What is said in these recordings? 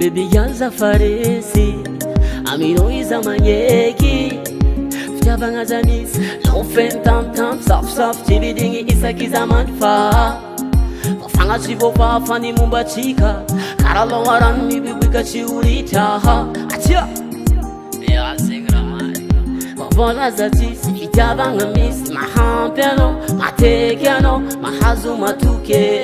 Baby girl zafaresi Aminao iza magneky Fitiavagna zanisy Lofeny tamtam Safosafo tsy vidigny isaky iza manfa Fafagnatsy voafafany mombatsika Kara loha rano mibibika tsy horitra Atia Segny ramay Volaza tsisy fitiavagna misy Mahampy anao Mateky anao Mahazo matoky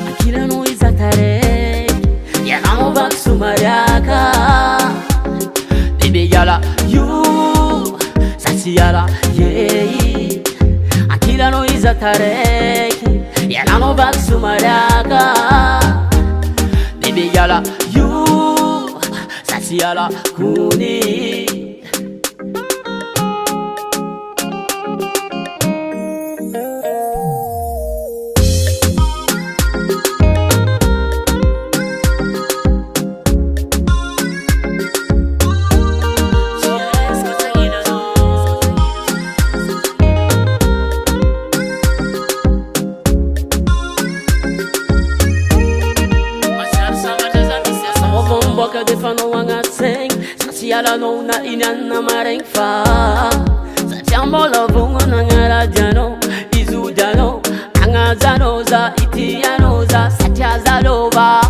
Akilanao iza taraiky Ianao vaky somariaka Bebe yala you Satsy yala yeah Akilanao iza taraiky Ianao vaky somariaka Bebe yala you Satsy yala kuni Defanao agnaty saigny Satsy alanao na inianana maraigny fa Satria mbola vognona agnaradianao Izodianao Agnajanao za itianao za Satria zalova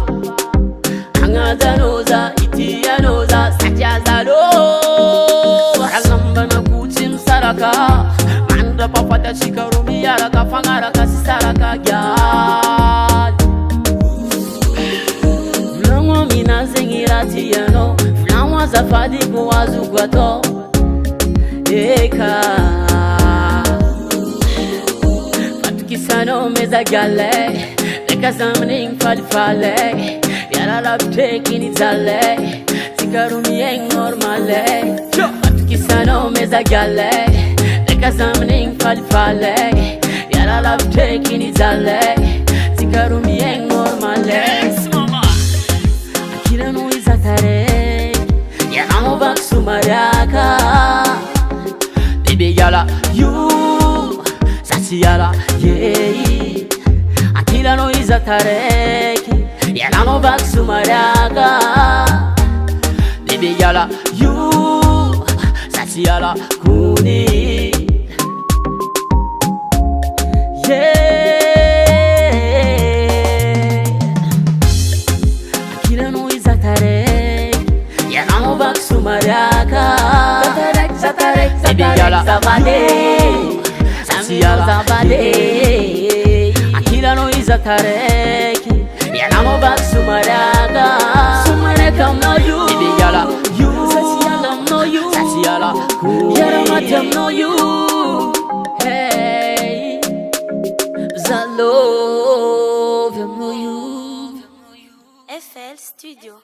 Agnajanao za itianao za Satria zalova Kalambana kutsy misaraka Mandra papatatsika ro miaraka Fagnaraka sy saraka gialy Zegny ratianao Volagno azafady ko azoko atao Eka Fatokisanao mezagale Leka zaminigny falifale Yala lavitreky nijale Tikaro miegny normale Fatokisanao mezagale Leka zaminigny falifale Yala lavitreky nijale Tikaro miegny normale Akilanao iza taraiky Ianao vaky somariaka Bebe yala you Satsy yala yeah Akilanao iza taraiky Ianao vaky somariaka Bebe yala you Satsy yala kuni Yeah Ianao vaky somariaka Baby yala Satsy yala Akilanao iza taraiky Ianao vaky somariaka Somariaka aminao you Baby yala you Satsy yala aminao you Satsy yala Yaramady aminao you Hey Zalove aminao you FL Studio